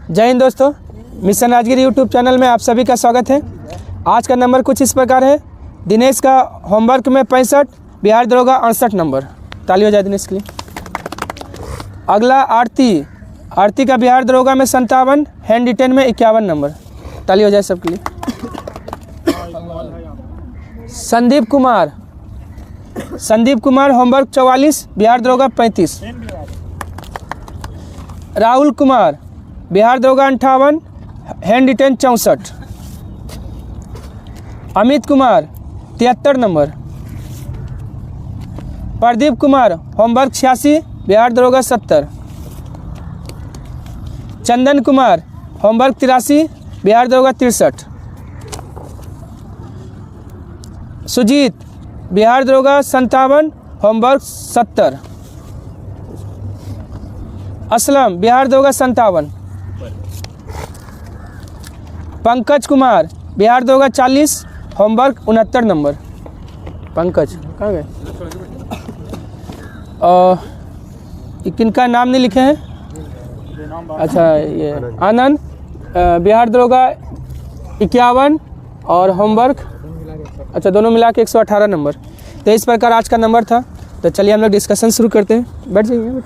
जय हिंद दोस्तों, mission Rajagiri YouTube channel में आप सभी का स्वागत है। आज का नंबर कुछ इस प्रकार है। दिनेश का होमवर्क में 65, बिहार दरोगा 68 नंबर। ताली हो जाए दिनेश के लिए। अगला आरती का बिहार दरोगा में 57, हैंड रिटेन में 51 नंबर। ताली हो जाए सबके लिए। संदीप कुमार होमवर्क 44, बिहार दरोगा 35। राहुल कुमार बिहार दरोगा 58, hand retain 64। Amit Kumar 73 number. Pradeep Kumar homework 86, Bihar दरोगा 70। चंदन कुमार होमवर्क 83, बिहार दरोगा 63। सुजीत बिहार दरोगा 57, होमवर्क 70। असलम बिहार दरोगा 57। पंकज कुमार बिहार दरोगा 40, होमवर्क 69 नंबर। पंकज कहाँ गए? किनका नाम नहीं लिखे हैं? अच्छा, ये आनंद बिहार दरोगा 51 और होमवर्क अच्छा दोनों मिला के 118 नंबर। तो इस प्रकार आज का नंबर था। तो चलिए हम लोग डिस्कशन शुरू करते हैं। बैठ जाइए।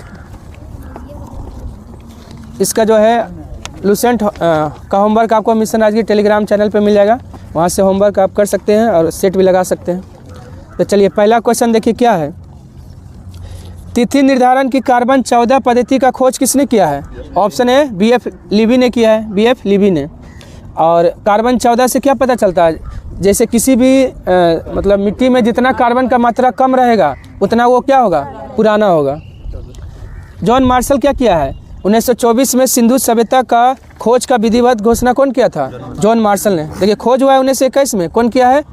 इसका जो है लूसेंट का होमवर्क आपको मिशन राजगिरी टेलीग्राम चैनल पे मिल जाएगा। वहाँ से होमवर्क आप कर सकते हैं और सेट भी लगा सकते हैं। तो चलिए पहला क्वेश्चन देखिए क्या है। तिथि निर्धारण की कार्बन 14 पद्धति का खोज किसने किया है? ऑप्शन ए BF लीबी ने किया है, BF लीबी ने। और कार्बन 14 से क्या पता चलता है? जैसे किसी भी मतलब मिट्टी में जितना कार्बन का मात्रा कम रहेगा उतना वो क्या होगा? पुराना होगा। जॉन मार्शल क्या किया है? 1924 में सिंधु सभ्यता का खोज का विधिवत घोषणा कौन किया था? जॉन मार्शल ने। देखिए खोज हुआ है 1921 में। कौन किया है?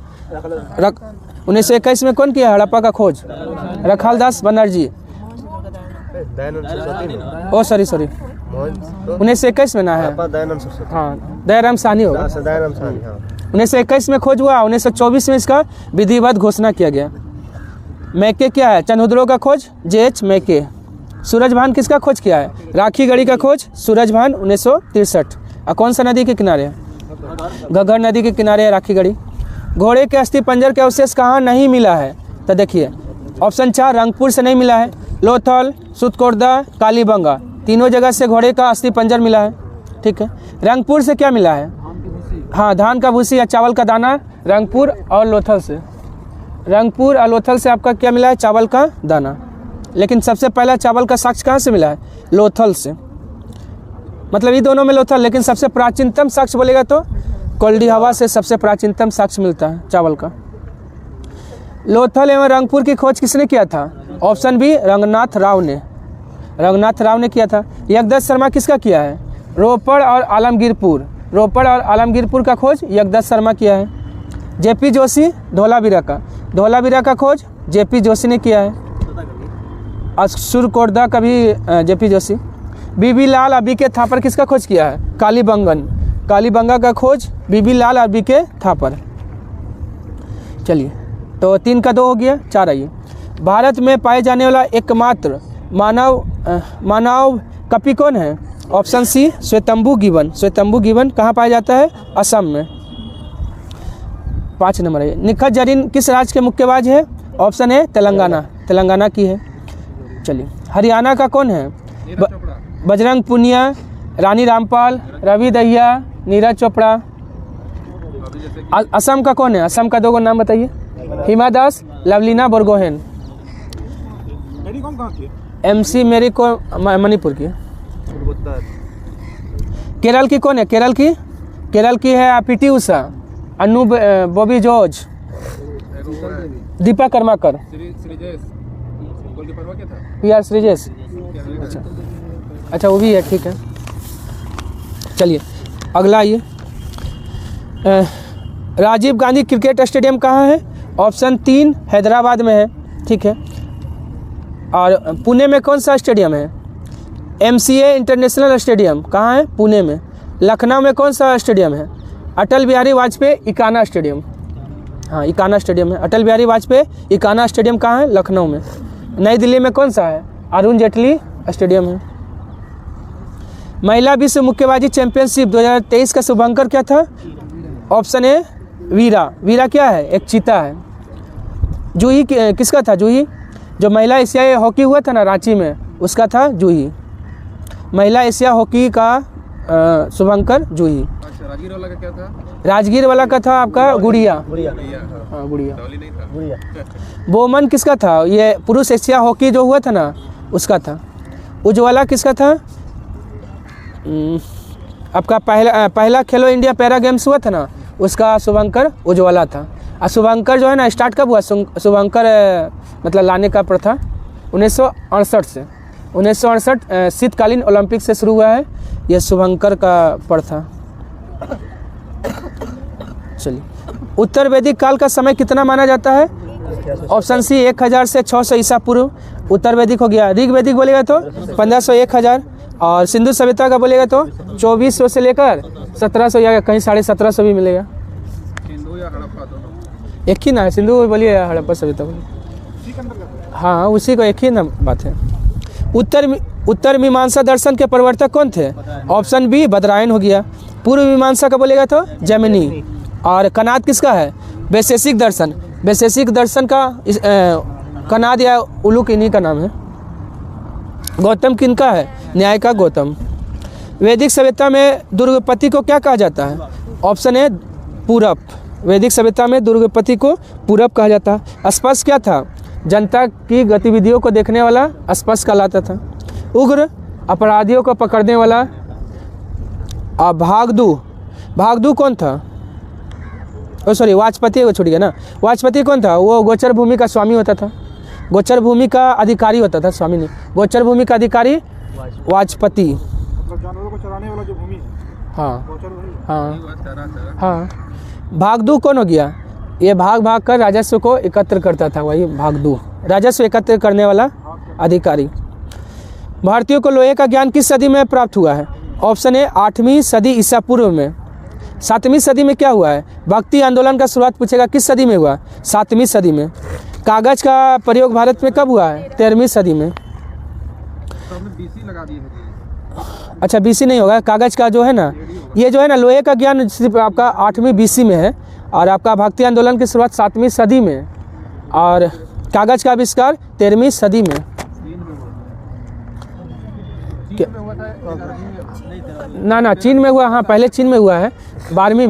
1921 में कौन किया है हड़प्पा का खोज? रखालदास बनर्जी। ओ सॉरी 1921 में ना है। हाँ, दयाराम साहनी होगा। 1921 में खोज हुआ, 1924 में इसका विधिवत घोषणा किया गया। मैके क्या है? चंद्रद्रोह का खोज JH मैके। सूरजभान किसका खोज किया है? राखी गढ़ी का खोज सूरजभान 1963। और कौन सा नदी के किनारे है? घग्गर नदी के किनारे है राखी गढ़ी। घोड़े के अस्थि पंजर के अवशेष कहाँ नहीं मिला है? तो देखिए ऑप्शन 4 रंगपुर से नहीं मिला है। लोथल, सुतकोरदा, कालीबंगा तीनों जगह से घोड़े का अस्थि पंजर मिला है। ठीक है। रंगपुर से क्या मिला है? हाँ, धान का भूसी या चावल का दाना रंगपुर और लोथल से। रंगपुर और लोथल से आपका क्या मिला है? चावल का दाना। लेकिन सबसे पहला चावल का साक्ष्य कहाँ से मिला है? लोथल से। मतलब ये दोनों में लोथल, लेकिन सबसे प्राचीनतम साक्ष्य बोलेगा तो कोल्डी हवा से सबसे प्राचीनतम साक्ष्य मिलता है चावल का। लोथल एवं रंगपुर की खोज किसने किया था? ऑप्शन बी रंगनाथ राव ने। रंगनाथ राव ने किया था। यज्ञदत्त शर्मा किसका किया है? रोपड़ और आलमगीरपुर। रोपड़ और आलमगीरपुर का खोज यज्ञदत्त शर्मा किया है। JP जोशी धौलावीरा का खोज JP जोशी ने किया है। असुरकोटदा का भी JP जोशी। BB लाल और BK थापर किसका खोज किया है? कालीबंगा का खोज BB लाल और BK थापर। चलिए तो 3 का 2 हो गया। 4 आइए। भारत में पाए जाने वाला एकमात्र मानव कपि कौन है? ऑप्शन सी श्वेतंबु गिबन कहाँ पाया जाता है? असम में। 5 नंबर है। निखत जरीन किस राज्य के मुक्केबाज है? ऑप्शन ए तेलंगाना की है। चलिए हरियाणा का कौन है? बजरंग पुनिया, रानी रामपाल, रवि दहिया, नीरज चोपड़ा। असम का कौन है? असम का 2 नाम बताइए। हिमा दास, लवलीना बोरगोहेन। MC मेरी को मणिपुर की। केरल की कौन है? केरल की है PT उषा, अनु बॉबी जॉर्ज, दीपा कर्माकर, PR श्रीजेश। अच्छा वो भी है। ठीक है। चलिए अगला आइए। राजीव गांधी क्रिकेट स्टेडियम कहाँ है? ऑप्शन 3 हैदराबाद में है। ठीक है। और पुणे में कौन सा स्टेडियम है? MCA इंटरनेशनल स्टेडियम कहाँ है? पुणे में। लखनऊ में कौन सा स्टेडियम है? अटल बिहारी वाजपेयी इकाना स्टेडियम। हाँ, इकाना स्टेडियम है। अटल बिहारी वाजपेयी इकाना स्टेडियम कहाँ है? लखनऊ में। नई दिल्ली में कौन सा है? अरुण जेटली स्टेडियम है। महिला विश्व मुक्केबाजी चैंपियनशिप 2023 का शुभंकर क्या था? ऑप्शन ए वीरा। वीरा क्या है? एक चीता है। जूही किसका था? जूही जो महिला एशियाई हॉकी हुआ था ना रांची में, उसका था जूही। महिला एशिया हॉकी का शुभंकर जूही। अच्छा, राजगीर वाला का क्या था? राजगीर वाला का था आपका गुड़िया। हाँ गुड़िया। बोमन किसका था? ये पुरुष एशिया हॉकी जो हुआ था ना उसका था। उज्ज्वला किसका था? आपका पहला खेलो इंडिया पैरा गेम्स हुआ था ना, उसका शुभंकर उज्ज्वला था। और शुभंकर जो है ना स्टार्ट कब हुआ? शुभंकर मतलब लाने का प्रथा 1968 से। 1968 शीतकालीन ओलंपिक से शुरू हुआ है यह शुभंकर का प्रथा। चलिए, उत्तर वैदिक काल का समय कितना माना जाता है? ऑप्शन सी 1000 से 600 ईसा पूर्व उत्तर वैदिक हो गया। ऋग वैदिक बोलेगा तो 1500 1000, और सिंधु सभ्यता का बोलेगा तो 2400 से लेकर 1700 या कहीं 1750 भी मिलेगा। सिंधु या हड़प्पा दोनों एक ही ना है, सिंधु बोलिए या हड़प्पा सभ्यता बोलिए। हाँ उसी को एक ही ना बात है। उत्तर मीमांसा दर्शन के प्रवर्तक कौन थे? ऑप्शन बी बदरायन हो गया। पूर्व मीमांसा का बोलेगा तो जैमिनी। और कनाद किसका है? वैशेषिक दर्शन। वैशेषिक दर्शन का कनाद या उलूक इन्हीं का नाम है। गौतम किनका है? न्याय का गौतम। वैदिक सभ्यता में दुर्गपति को क्या कहा जाता है? ऑप्शन ए पूरब। वैदिक सभ्यता में दुर्गपति को पूरब कहा जाता है। स्पर्श क्या था? जनता की गतिविधियों को देखने वाला स्पर्श कहलाता था। उग्र अपराधियों को पकड़ने वाला भागदू। भागदू कौन था? सॉरी वाचपति को छोड़िए ना। वाचपति कौन था? वो गोचर भूमि का स्वामी होता था। गोचर भूमि का अधिकारी होता था, स्वामी नहीं। गोचर भूमि का अधिकारी वाचपति। मतलब जानवरों को चराने वाला जो भूमि है। हाँ। भागदू कौन हो गया? ये भाग कर राजस्व को एकत्र करता था, वही भागदू। राजस्व एकत्र करने वाला अधिकारी। भारतीयों को लोहे का ज्ञान किस सदी में प्राप्त हुआ है? ऑप्शन ए 8वीं सदी ईसा पूर्व में। 7वीं सदी में क्या हुआ है? भक्ति आंदोलन का शुरुआत पूछेगा किस सदी में हुआ? 7वीं सदी में। कागज का प्रयोग भारत में कब हुआ है? 13वीं सदी में। तो हमने बीसी लगा दिए हैं। अच्छा बीसी नहीं होगा, कागज का जो है ना, ये जो है ना लोहे का ज्ञान सिर्फ आपका 8वीं बीसी में है, और आपका भक्ति आंदोलन की शुरुआत 7वीं सदी में, और कागज का आविष्कार 13वीं सदी में। ना चीन में हुआ। हाँ पहले चीन में हुआ है, 12वीं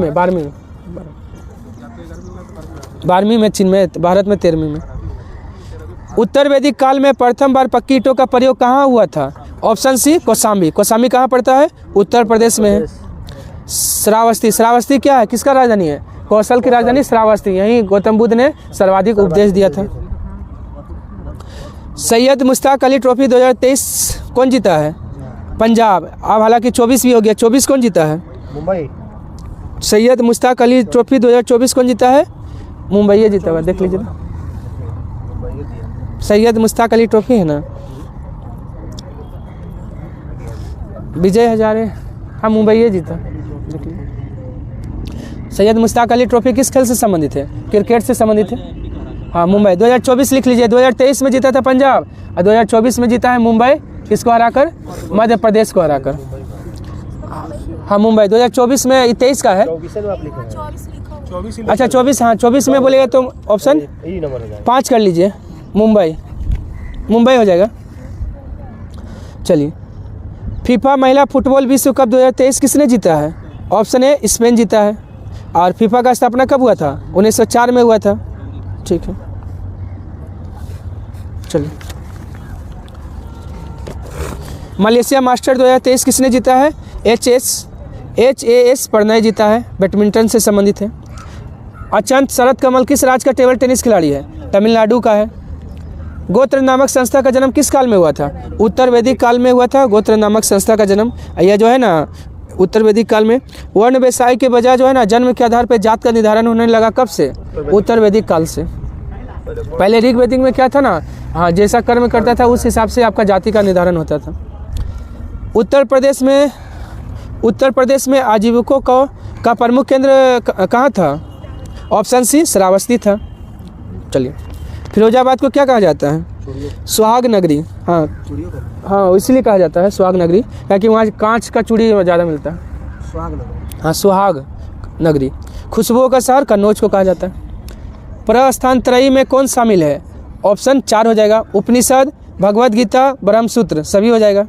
में चीन में, भारत में 13वीं में। उत्तर वैदिक काल में प्रथम बार पक्की ईंटों का प्रयोग कहाँ हुआ था? ऑप्शन सी कौशाम्बी। कौशाम्बी कहाँ पड़ता है? उत्तर प्रदेश में है। श्रावस्ती। श्रावस्ती क्या है? किसका राजधानी है? कौशल की राजधानी श्रावस्ती। यहीं गौतम बुद्ध ने सर्वाधिक उपदेश दिया था। सैयद मुश्ताक अली ट्रॉफी 2023 कौन जीता है? पंजाब। अब हालांकि 24 भी हो गया, 24 कौन जीता है? मुंबई। सैयद मुश्ताक अली ट्रॉफी 2024 कौन जीता है? मुंबई जीता हुआ, देख लीजिए। सैयद मुश्ताक अली ट्रॉफी है ना, विजय हजारे। हाँ मुंबई जीता। सैयद मुश्ताक अली ट्रॉफी किस खेल से संबंधित है? क्रिकेट से संबंधित है। हाँ मुंबई। 2024 लिख लीजिए। 2023 में जीता था पंजाब, और 2024 में जीता है मुंबई। किसको हराकर? मध्य प्रदेश को हराकर। हाँ मुंबई 2024 में, 23 का है। अच्छा 24। हाँ 24 में बोलेगा तो ऑप्शन 5 कर लीजिए। मुंबई हो जाएगा। चलिए, फीफा महिला फुटबॉल विश्व कप 2023 किसने जीता है? ऑप्शन ए स्पेन जीता है। और फीफा का स्थापना कब हुआ था? 1904 में हुआ था। ठीक है, चलिए। मलेशिया मास्टर 2023 किसने जीता है? HAS प्रणय जीता है, बैडमिंटन से संबंधित है। अचंत शरद कमल किस राज्य का टेबल टेनिस खिलाड़ी है? तमिलनाडु का है। गोत्र नामक संस्था का जन्म किस काल में हुआ था? उत्तर वैदिक काल में हुआ था गोत्र नामक संस्था का जन्म। यह जो है ना उत्तर वैदिक काल में। वर्ण व्यवसाय के बजाय जो है ना जन्म के आधार पर जात का निर्धारण होने लगा कब से? उत्तर वैदिक काल से। पहले ऋग वैदिक में क्या था ना, हाँ जैसा कर्म करता था उस हिसाब से आपका जाति का निर्धारण होता था। उत्तर प्रदेश में आजीविकों का प्रमुख केंद्र कहाँ था? ऑप्शन सी श्रावस्ती था। चलिए, फिरोजाबाद को क्या कहा जाता है? सुहाग नगरी, हाँ हाँ इसलिए कहा जाता है सुहाग नगरी, क्योंकि वहाँ कांच का चूड़ी ज़्यादा मिलता है। सुहाग नगरी, हाँ सुहाग नगरी। खुशबुओं का शहर कन्नौज को कहा जाता है। प्रस्थान त्रयी में कौन शामिल है? ऑप्शन 4 हो जाएगा, उपनिषद, भगवद गीता, ब्रह्मसूत्र, सभी हो जाएगा।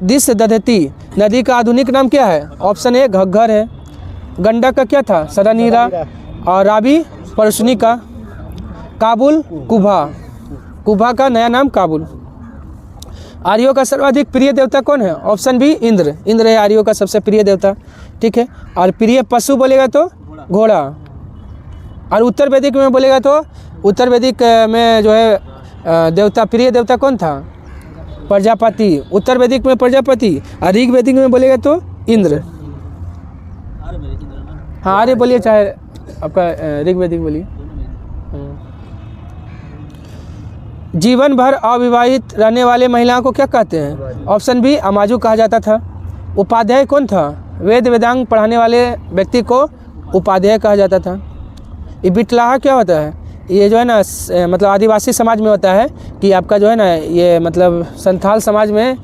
दिस दधती नदी का आधुनिक नाम क्या है? ऑप्शन ए घग्घर है। गंडक का क्या था? सरानीरा। और रावी परसुनिका। काबुल कुभा, कुभा का नया नाम काबुल। आर्यों का सर्वाधिक प्रिय देवता कौन है? ऑप्शन बी इंद्र, इंद्र है आर्यों का सबसे प्रिय देवता, ठीक है। और प्रिय पशु बोलेगा तो घोड़ा। और उत्तर वैदिक में बोलेगा तो उत्तर वैदिक में जो है देवता, प्रिय देवता कौन था? प्रजापति। उत्तर वैदिक में प्रजापति, और ऋग वैदिक में बोलेगा तो इंद्र। हाँ आर्य बोलिए, चाहे आपका ऋग वैदिक बोलिए। जीवन भर अविवाहित रहने वाले महिलाओं को क्या कहते हैं? ऑप्शन बी अमाजू कहा जाता था। उपाध्याय कौन था? वेद वेदांग पढ़ाने वाले व्यक्ति को उपाध्याय कहा जाता था। ये बिटलाहा क्या होता है? ये जो है ना मतलब आदिवासी समाज में होता है कि आपका जो है ना ये मतलब संथाल समाज में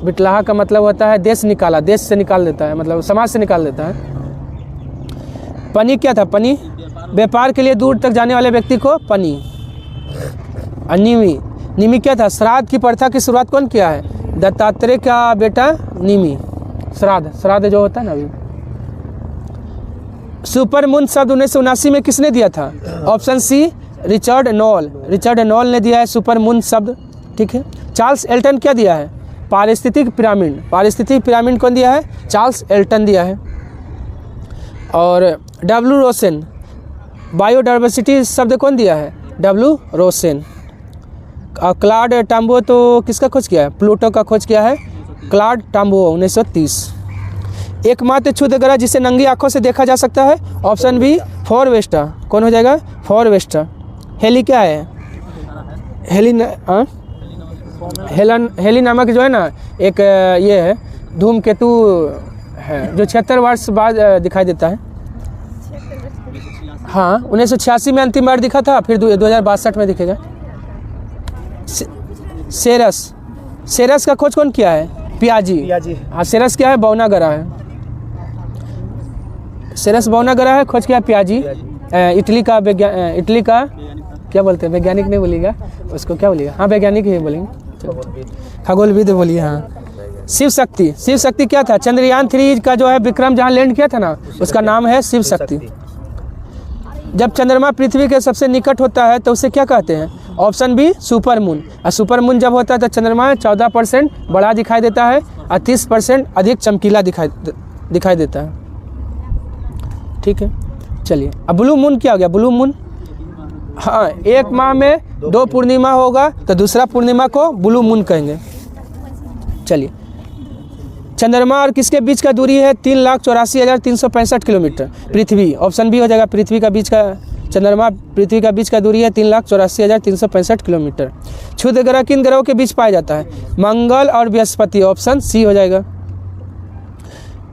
बिटलाहा का मतलब होता है देश निकाला, देश से निकाल देता है, मतलब समाज से निकाल देता है। पनी क्या था? पनी व्यापार के लिए दूर तक जाने वाले व्यक्ति को पनी। और निमी, निमी क्या था? श्राद्ध की प्रथा की शुरुआत कौन किया है? दत्तात्रेय का बेटा निमी। श्राद्ध जो होता है ना अभी। सुपर मून शब्द 1979 में किसने दिया था? Option C Richard Knoll, Richard Knoll ने दिया है सुपर मून शब्द, ठीक है। चार्ल्स एल्टन क्या दिया है? पारिस्थितिक पिरामिड, पारिस्थितिक पिरामिड कौन दिया है? चार्ल्स एल्टन दिया है। और डब्ल्यू रोसेन, बायोडाइवर्सिटी शब्द कौन दिया है? W Rosen. क्लाड टाम्बो तो किसका खोज किया है? प्लूटो का खोज किया है क्लाड टाम्बो 1930। एकमात्र क्षुद्र ग्रह जिसे नंगी आंखों से देखा जा सकता है? ऑप्शन बी फॉरवेस्टा। कौन हो जाएगा? फॉरवेस्टा। हेली क्या है? हेली नामक जो है ना एक ये है धूमकेतु है जो 76 वर्ष बाद दिखाई देता है। हाँ 1986 में अंतिम बार दिखा था, फिर 2062 में दिखेगा। सेरस का खोज कौन किया है? पियाजी। हाँ सेरस क्या है? बौना ग्रह है। सेरस बौना ग्रह है, खोज किया पियाजी। इटली का क्या बोलते हैं? वैज्ञानिक नहीं बोलिएगा उसको, क्या बोलिएगा? हाँ वैज्ञानिक ही बोलेंगे, खगोलविद बोलिए। हाँ शिव शक्ति क्या था? चंद्रयान 3 का जो है विक्रम जहाँ लैंड किया था ना उसका नाम है शिव शक्ति। जब चंद्रमा पृथ्वी के सबसे निकट होता है तो उसे क्या कहते हैं? Option be super moon. और सुपर मून जब होता है तो चंद्रमा 14% बड़ा दिखाई देता है और 30% अधिक चमकीला दिखाई देता है, ठीक है। चलिए अब ब्लू मून क्या हो गया? ब्लू मून, हाँ एक माह में 2 पूर्णिमा होगा तो दूसरा पूर्णिमा को ब्लू मून कहेंगे। चलिए चंद्रमा और किसके बीच का दूरी है? 3,84,365 किलोमीटर। पृथ्वी, ऑप्शन बी हो जाएगा। पृथ्वी का बीच का चंद्रमा पृथ्वी का बीच का दूरी है 3,84,365 किलोमीटर। क्षुद्र ग्रह किन ग्रहों के बीच पाया जाता है? मंगल और बृहस्पति, ऑप्शन सी हो जाएगा।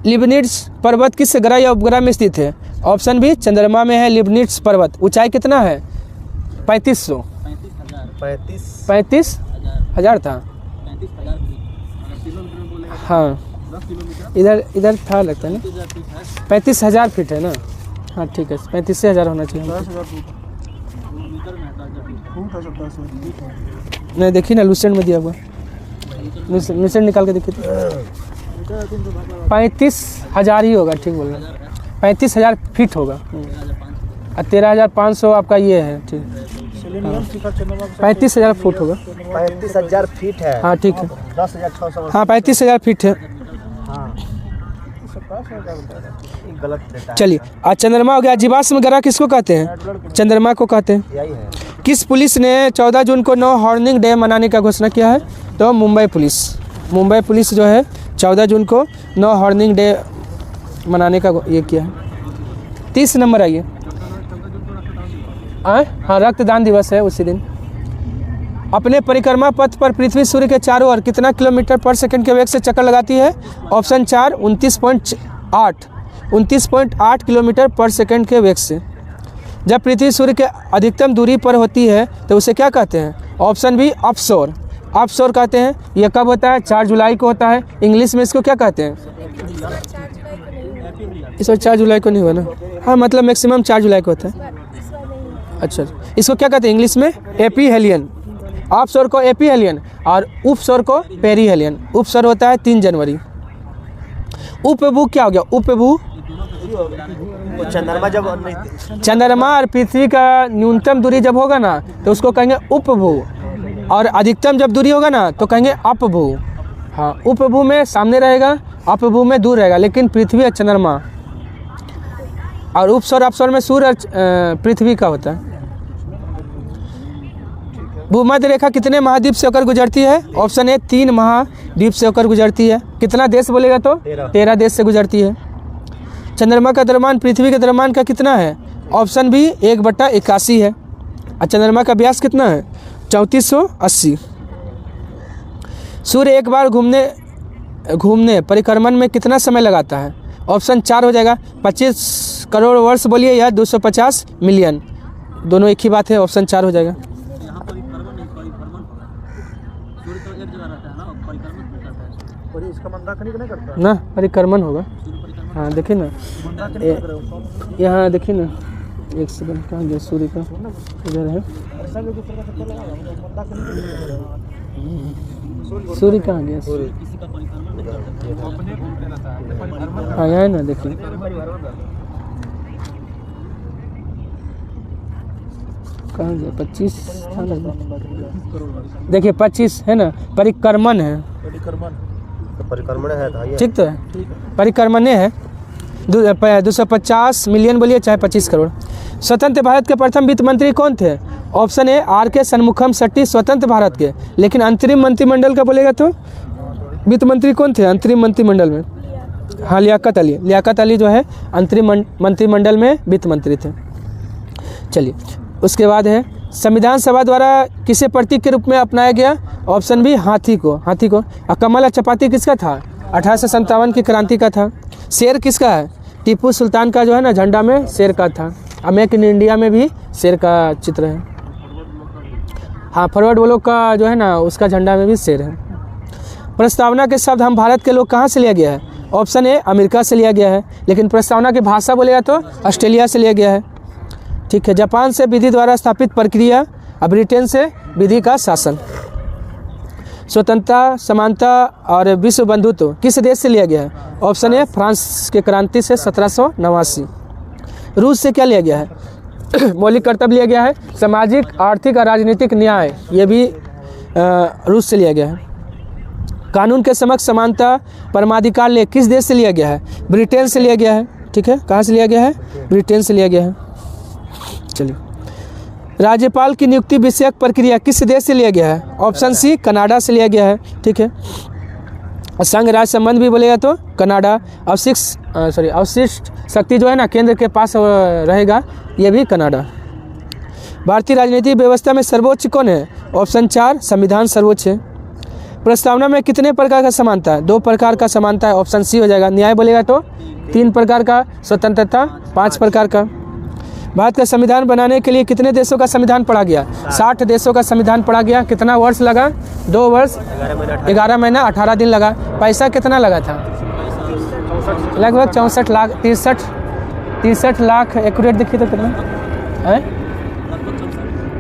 लिबनिट्स पर्वत किस ग्रह या उपग्रह में स्थित है? ऑप्शन बी चंद्रमा में है लिबनिट्स पर्वत। ऊंचाई कितना है? 3500। 35,000 था। हाँ इधर था लगता है ना, 35,000 फीट है ना। हाँ ठीक है 35,000 होना चाहिए। नहीं देखिए ना लूसेंट में दिया हुआ, लूसेंट निकाल के देखिए। 35,000 ही होगा, ठीक बोल रहे हैं। 35,000 फीट होगा और 13,500 आपका ये है, ठीक। 35,000 फुट होगा। 35,000 फीट है। हाँ ठीक है। 10,600। हाँ 35,000 फीट है। चलिए आज चंद्रमा हो गया। जीवाश्म ग्रह किसको कहते हैं? चंद्रमा को कहते हैं। यही है। किस पुलिस ने 14 जून को नो हॉर्निंग डे मनाने का घोषणा किया है? तो मुंबई पुलिस जो है 14 जून को नो हॉर्निंग डे मनाने का ये किया है। 30 नंबर आइए। हाँ रक्तदान दिवस है उसी दिन। अपने परिक्रमा पथ पर पृथ्वी सूर्य के चारों ओर कितना किलोमीटर पर सेकंड के वेग से चक्कर लगाती है? ऑप्शन 4 29.8 किलोमीटर पर सेकंड के वेग से। जब पृथ्वी सूर्य के अधिकतम दूरी पर होती है तो उसे क्या कहते हैं? ऑप्शन बी ऑफशोर, ऑफशोर कहते हैं। यह कब होता है? 4 जुलाई को होता है। इंग्लिश में इसको क्या कहते हैं? इस बार 4 जुलाई को नहीं हुआ ना? हाँ, मतलब मैक्सिमम 4 जुलाई को होता है। अच्छा, इसको क्या कहते हैं इंग्लिश में? एपीहेलियन। ऑफशोर को एपीहेलियन और उपशोर को पेरीहेलियन। उपशोर होता है 3 जनवरी। उपभू क्या हो गया? उपभू चंद्रमा और पृथ्वी का न्यूनतम दूरी जब होगा ना तो उसको कहेंगे उपभू, और अधिकतम जब दूरी होगा ना तो कहेंगे अपभू। हाँ, उपभू में सामने रहेगा, अपभू में दूर रहेगा, लेकिन पृथ्वी और चंद्रमा। और उपसौर अपसौर में सूर्य और पृथ्वी का होता है। भूमध्य रेखा कितने महाद्वीप से होकर गुजरती है? ऑप्शन ए 3 महाद्वीप से होकर गुजरती है। कितना देश बोलेगा तो? 13 देश से गुजरती है। चंद्रमा का द्रव्यमान पृथ्वी के द्रव्यमान का कितना है? ऑप्शन बी 1/81 है। और चंद्रमा का व्यास कितना है? 3480। सूर्य एक बार घूमने परिक्रमण में कितना समय लगाता है? ऑप्शन 4 हो जाएगा। 25 करोड़ वर्ष बोलिए या 250 मिलियन, दोनों एक ही बात है। ऑप्शन 4 हो जाएगा। ना परिक्रमण होगा। हाँ देखिए ना, यहाँ देखिए ना, एक सेकंड, कहाँ गया सूर्य का? इधर है सूर्य, कहाँ गया सूर्य? हाँ यहाँ है ना, देखिए कहाँ गया? 25 था ना, देखिए 25 है ना, परिक्रमण है। परिक्रमण है, ठीक तो है, परिक्रमण है। 250 मिलियन बोलिए चाहे 25 करोड़। स्वतंत्र भारत के प्रथम वित्त मंत्री कौन थे? Option A R K. Shanmukham Chetty, स्वतंत्र भारत के। लेकिन अंतरिम मंत्रिमंडल का बोलेगा तो वित्त मंत्री कौन थे अंतरिम मंत्रिमंडल में? हाँ, लियाकत अली। लियाकत अली जो है अंतरिम मंत्रिमंडल में वित्त मंत्री थे। चलिए, उसके बाद है संविधान सभा द्वारा किसे प्रतीक के रूप में अपनाया गया? ऑप्शन बी हाथी को। हाथी को। और कमल और चपाती किसका था? 1857 की क्रांति का था। शेर किसका है? टीपू सुल्तान का जो है ना, झंडा में शेर का था। मेक इन इंडिया में भी शेर का चित्र है। हाँ, फॉरवर्ड ब्लॉक का जो है ना, उसका झंडा में भी शेर है। प्रस्तावना के शब्द हम भारत के लोग कहाँ से लिया गया है? ऑप्शन ए अमेरिका से लिया गया है, लेकिन प्रस्तावना की भाषा बोलेगा तो ऑस्ट्रेलिया से लिया गया है। ठीक है। जापान से विधि द्वारा स्थापित प्रक्रिया, और ब्रिटेन से विधि का शासन। स्वतंत्रता, समानता और विश्व बंधुत्व किस देश से लिया गया है? ऑप्शन ए फ्रांस के क्रांति से 1789। रूस से क्या लिया गया है? मौलिक कर्तव्य लिया गया है। सामाजिक, आर्थिक और राजनीतिक न्याय, ये भी रूस से लिया गया है। कानून के समक्ष समानता, परमाधिकार ले किस देश से लिया गया है? ब्रिटेन से लिया गया है। ठीक है, कहाँ से लिया गया है? ब्रिटेन से लिया गया है। चलिए, राज्यपाल की नियुक्ति विषयक प्रक्रिया किस देश से लिया गया है? ऑप्शन सी कनाडा से लिया गया है। ठीक है। संघ राज्य संबंध भी बोलेगा तो कनाडा। अवशिष्ट शक्ति जो है ना, केंद्र के पास रहेगा, ये भी कनाडा। भारतीय राजनीतिक व्यवस्था में सर्वोच्च कौन है? ऑप्शन 4 संविधान सर्वोच्च है। प्रस्तावना में कितने प्रकार का समानता है? 2 प्रकार का समानता है। ऑप्शन सी हो जाएगा। न्याय बोलेगा तो 3 प्रकार का। स्वतंत्रता 5 प्रकार का। भारत का संविधान बनाने के लिए कितने देशों का संविधान पढ़ा गया? 60 देशों का संविधान पढ़ा गया। कितना वर्ष लगा? 2 वर्ष 11 महीना 18 दिन लगा। पैसा कितना लगा था? लगभग 64 लाख, 63 लाख। एक्यूरेट देखिए तो कितना है?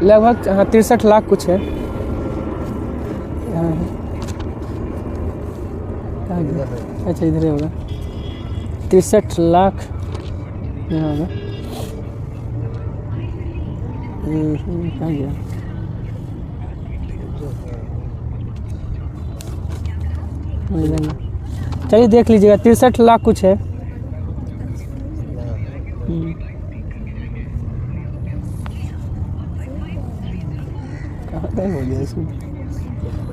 लगभग 63 लाख कुछ है। अच्छा, इधर होगा 63 लाख यहाँ होगा। कहाँ गया? चलिए देख लीजिएगा, 63 लाख कुछ है। कहाँ हो गया इसमें?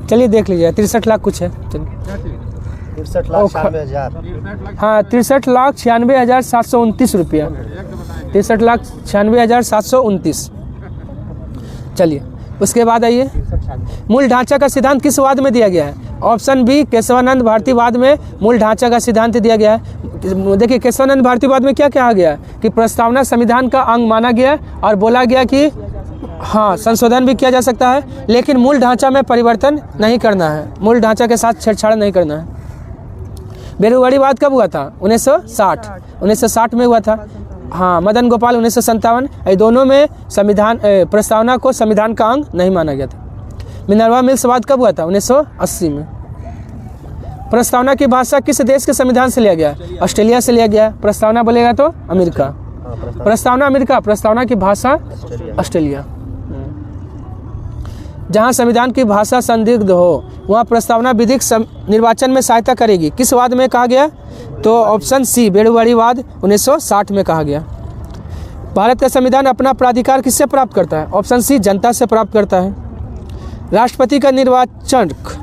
चलिए देख लीजिएगा, 63 लाख कुछ है। चलिए 63 लाख 96,000। हाँ, 63,96,729 रुपया। 63,96,729। चलिए, उसके बाद आइए, मूल ढांचा का सिद्धांत किस वाद में दिया गया है? ऑप्शन बी केशवानंद भारतीवाद में मूल ढांचा का सिद्धांत दिया गया है। देखिए केशवानंद भारतीवाद में क्या कहा गया कि प्रस्तावना संविधान का अंग माना गया और बोला गया कि हाँ संशोधन भी किया जा सकता है, लेकिन मूल ढांचा में परिवर्तन नहीं करना है, मूल ढांचा के साथ छेड़छाड़ नहीं करना है। बेरुवाड़ीवाद कब हुआ था? 1960 में हुआ था। हाँ, मदन गोपाल 1957। ये दोनों में संविधान प्रस्तावना को संविधान का अंग नहीं माना गया था। मिनर्वा मिल्सवाद कब हुआ था? 1980 में। प्रस्तावना की भाषा किस देश के संविधान से लिया गया? ऑस्ट्रेलिया से लिया गया। प्रस्तावना बोलेगा तो अमेरिका। प्रस्तावना अमेरिका, प्रस्तावना की भाषा ऑस्ट्रेलिया। जहाँ संविधान की भाषा संदिग्ध हो वहाँ प्रस्तावना विधिक निर्वाचन में सहायता करेगी। किस वाद में कहा गया? तो ऑप्शन सी बेरुवाड़ीवाद 1960 में कहा गया। भारत का संविधान अपना प्राधिकार किससे प्राप्त करता है? ऑप्शन सी जनता से प्राप्त करता है। राष्ट्रपति का निर्वाचक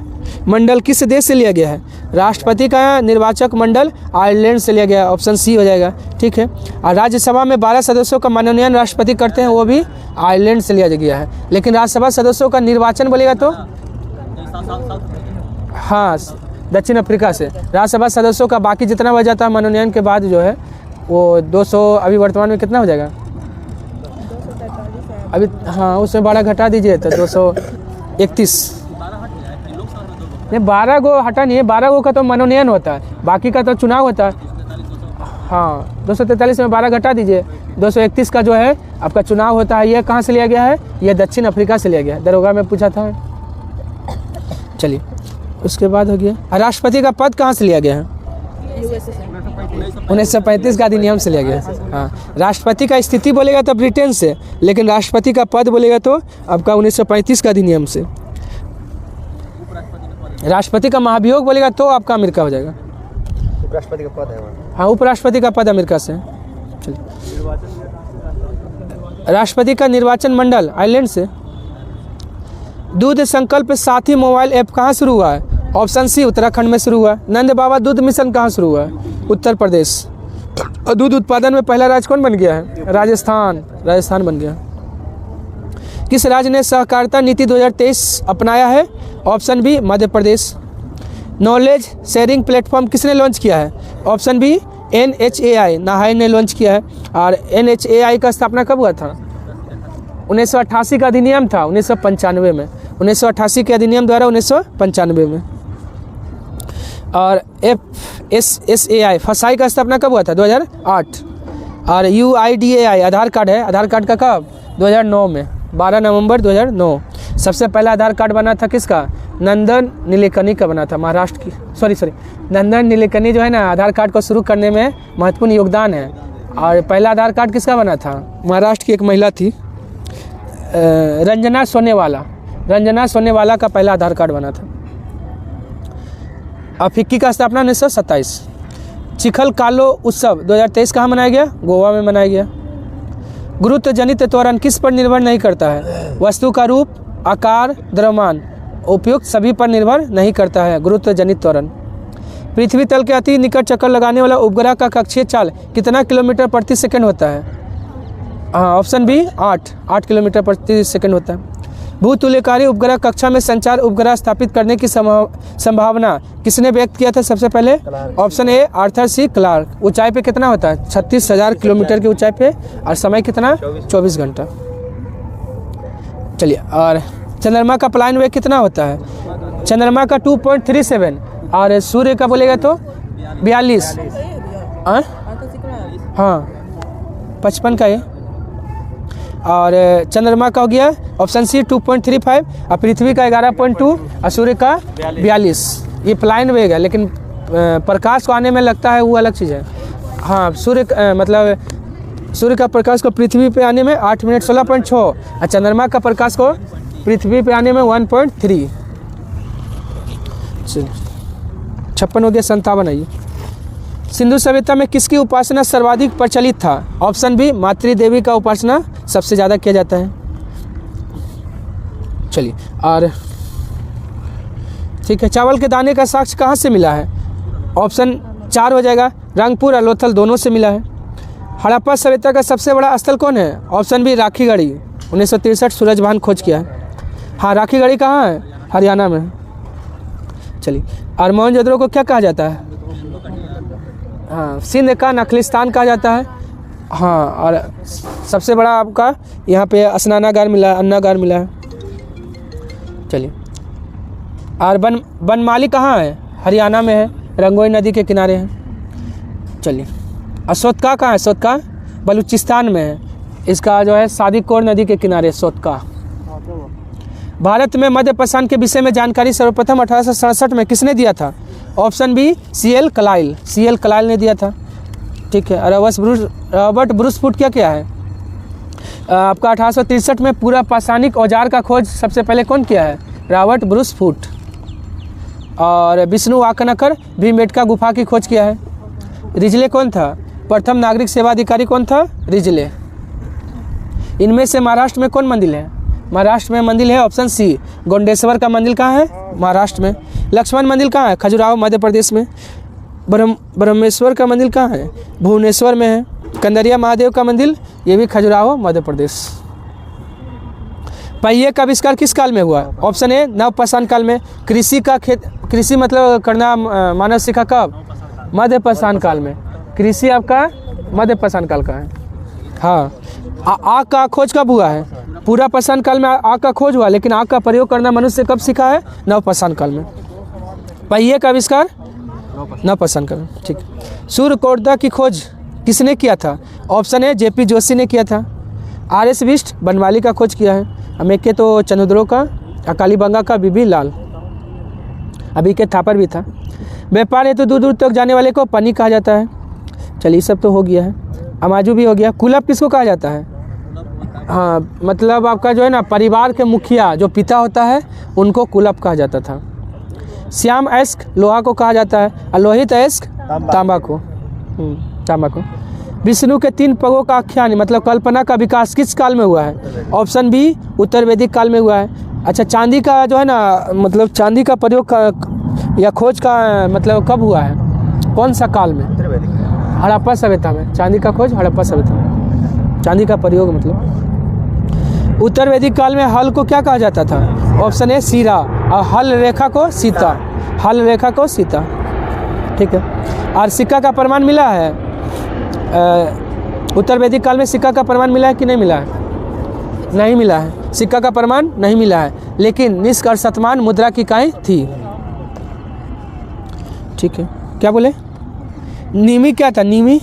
मंडल किस देश से लिया गया है? राष्ट्रपति का निर्वाचक मंडल आयरलैंड से लिया गया है। ऑप्शन सी हो जाएगा, ठीक है। और राज्यसभा में 12 सदस्यों का मनोनयन राष्ट्रपति करते हैं, वो भी आयरलैंड से लिया गया है। लेकिन राज्यसभा सदस्यों का निर्वाचन बोलेगा तो हाँ दक्षिण अफ्रीका से। राज्यसभा सदस्यों का बाकी जितना बच जाता है मनोनयन के बाद जो है वो 200, अभी वर्तमान में कितना हो जाएगा अभी? हाँ उसमें 12 घटा दीजिए तो 231। नहीं 12 गो हटा नहीं है, 12 गो का तो मनोनयन होता है, बाकी का तो चुनाव होता है। हाँ 243 में 12 घटा दीजिए, 231 का जो है आपका चुनाव होता है। ये कहाँ से लिया गया है? ये दक्षिण अफ्रीका से लिया गया है। दरोगा में पूछा था। चलिए उसके बाद हो गया राष्ट्रपति का पद कहाँ से लिया गया है? 1935 का अधिनियम से लिया गया है। हाँ राष्ट्रपति का स्थिति बोलेगा तो ब्रिटेन से, लेकिन राष्ट्रपति का पद बोलेगा तो आपका 1935 का अधिनियम से। राष्ट्रपति का महाभियोग बोलेगा तो आपका अमेरिका हो जाएगा। उपराष्ट्रपति का पद है। हाँ उपराष्ट्रपति का पद अमेरिका से। चलिए राष्ट्रपति का निर्वाचन मंडल आयरलैंड से। दूध संकल्प साथी मोबाइल ऐप कहाँ शुरू हुआ है? ऑप्शन सी उत्तराखंड में शुरू हुआ। नंद बाबा दूध मिशन कहाँ शुरू हुआ है? उत्तर प्रदेश। और दूध उत्पादन में पहला राज्य कौन बन गया है? राजस्थान बन गया। किस राज्य ने सहकारिता नीति 2023 अपनाया है? Option B Madhya Pradesh. Knowledge sharing platform किसने लॉन्च किया है? ऑप्शन बी NHAI नाहाई ने लॉन्च किया है। और NHAI का स्थापना कब हुआ था? 1988 का अधिनियम था 1995 में। 1988 के अधिनियम द्वारा 1995 में। और FSSAI फसाई का स्थापना कब हुआ था? 2008। और UIDAI आधार कार्ड है, आधार कार्ड का कब? 2009 में, 12 नवंबर 2009। सबसे पहला आधार कार्ड बना था किसका? नंदन नीलेकनी का बना था, महाराष्ट्र की। सॉरी नंदन नीलेकनी जो है ना आधार कार्ड को शुरू करने में महत्वपूर्ण योगदान है। और पहला आधार कार्ड किसका बना था? महाराष्ट्र की एक महिला थी रंजना सोनेवाला का पहला आधार कार्ड बना था। और फिक्की का स्थापना 1927। चिखल कालो उत्सव 2023 कहाँ मनाया गया? गोवा में मनाया गया। गुरुत्व जनित त्वरण किस पर निर्भर नहीं करता है? वस्तु का रूप, आकार, द्रव्यमान, उपयुक्त सभी पर निर्भर नहीं करता है गुरुत्व जनित त्वरण। पृथ्वी तल के अति निकट चक्कर लगाने वाला उपग्रह का कक्षीय चाल कितना किलोमीटर प्रति सेकंड होता है? हाँ ऑप्शन बी 8 किलोमीटर प्रति सेकंड होता है। भूतुल्यकारी उपग्रह कक्षा में संचार उपग्रह स्थापित करने की संभावना किसने व्यक्त किया था सबसे पहले? Option A Arthur C Clarke. ऊंचाई पे कितना होता है? 36,000 किलोमीटर की ऊंचाई पे। और समय कितना? 24 घंटा। चलिए और चंद्रमा का प्लान वेग कितना होता है? चंद्रमा का 2.37 और सूर्य का बोलेगा तो 42। हाँ 55 का ये। और चंद्रमा का हो गया ऑप्शन सी 2.35 और पृथ्वी का 11.2 और सूर्य का 42। ये प्लाइन वेग है, लेकिन प्रकाश को आने में लगता है वो अलग चीज़ है। हाँ मतलब सूर्य का प्रकाश को पृथ्वी पे आने में 8 मिनट 16.6 और चंद्रमा का प्रकाश को पृथ्वी पे आने में 1.3। 56 हो गया। 57 आइए। सिंधु सभ्यता में किसकी उपासना सर्वाधिक प्रचलित था? ऑप्शन बी मातृ देवी का उपासना सबसे ज़्यादा किया जाता है। चलिए और ठीक है, चावल के दाने का साक्ष्य कहाँ से मिला है? ऑप्शन 4 हो जाएगा, रंगपुर और लोथल दोनों से मिला है। हड़प्पा सभ्यता का सबसे बड़ा स्थल कौन है? ऑप्शन बी राखीगढ़ी, 1963 सूरजभान खोज किया है। हाँ, राखीगढ़ी कहाँ है? हरियाणा में। चलिए, और मोहनजोदड़ो को क्या कहा जाता है? हाँ, सिंध का नखलिस्तान कहा जाता है। हाँ, और सबसे बड़ा आपका यहाँ पे स्नानागार मिला है, अन्नागार मिला है। चलिए, और बनमाली कहाँ है? हरियाणा में है, रंगोई नदी के किनारे है। चलिए, और सोतका कहाँ है? सोतका बलूचिस्तान में है, इसका जो है सादिकोर नदी के किनारे सोतका। भारत में मध्य प्रसारण के विषय में जानकारी सर्वप्रथम 1867 में किसने दिया था? ऑप्शन बी CL कलाइल, CL कलाइल ने दिया था। ठीक है, रॉबर्ट ब्रूस फूट क्या है? आपका 1863 में पूरा पाषाणिक औजार का खोज सबसे पहले कौन किया है? Robert Bruce Foote. और विष्णु वाकनकर भीमबेटका गुफा की खोज किया है। रिजले कौन था? प्रथम नागरिक सेवा अधिकारी कौन था? रिजले। इनमें से महाराष्ट्र में कौन मंदिर है? महाराष्ट्र में मंदिर है ऑप्शन सी गोंडेश्वर का मंदिर। कहाँ है? महाराष्ट्र में। लक्ष्मण मंदिर कहाँ है? खजुराहो मध्य प्रदेश में। ब्रह्मेश्वर का मंदिर कहाँ है? भुवनेश्वर में है। कंदरिया महादेव का मंदिर, ये भी खजुराहो मध्य प्रदेश। पहिए का आविष्कार किस काल में हुआ? ऑप्शन ए नवपाषाण काल में। कृषि मतलब करना मानव सीखा कब? मध्य पाषाण काल में। कृषि आपका मध्य पाषाण काल का है। हाँ, आग का खोज कब हुआ है? पूरा पाषाण काल में आग का खोज हुआ, लेकिन आग का प्रयोग करना मनुष्य कब सीखा है? नवपाषाण काल में। पहिए का आविष्कार नवपाषाण काल में। ठीक। सूर्यकोटदा की खोज किसने किया था? ऑप्शन ए JP जोशी ने किया था। RS बिष्ट बनमाली का खोज किया है। अमेके तो चंद्रो का, कालीबंगा का BB लाल, अभी के थापर भी था। व्यापार हेतु दूर दूर तक जाने वाले को पन्नी कहा जाता है। चलिए, सब तो हो गया है। अमाजू भी हो गया। कुलप किसको कहा जाता है? हाँ, मतलब आपका जो है ना परिवार के मुखिया जो पिता होता है उनको कुलप कहा जाता था। श्याम अयस्क लोहा को कहा जाता है, और लोहित अयस्क तांबा को। तांबा को। विष्णु के 3 पगों का आख्यान मतलब कल्पना का विकास किस काल में हुआ है? ऑप्शन बी उत्तर वैदिक काल में हुआ है। अच्छा, चांदी का जो है ना मतलब चांदी का प्रयोग या खोज का मतलब कब हुआ है? कौन सा काल में? हड़प्पा सभ्यता में। चांदी का खोज हड़प्पा सभ्यता में। चांदी का प्रयोग मतलब उत्तर वैदिक काल में हल को क्या कहा जाता था? ऑप्शन ए सीरा, और हल रेखा को सीता। हल रेखा को सीता। ठीक है, और सिक्का का प्रमाण मिला है? उत्तर वैदिक काल में सिक्का का प्रमाण मिला है कि नहीं मिला है? नहीं मिला है, सिक्का का प्रमाण नहीं मिला है, लेकिन निष्क और शतमान मुद्रा की इकाई थी। ठीक है, क्या बोले? नीमी क्या था? नीमी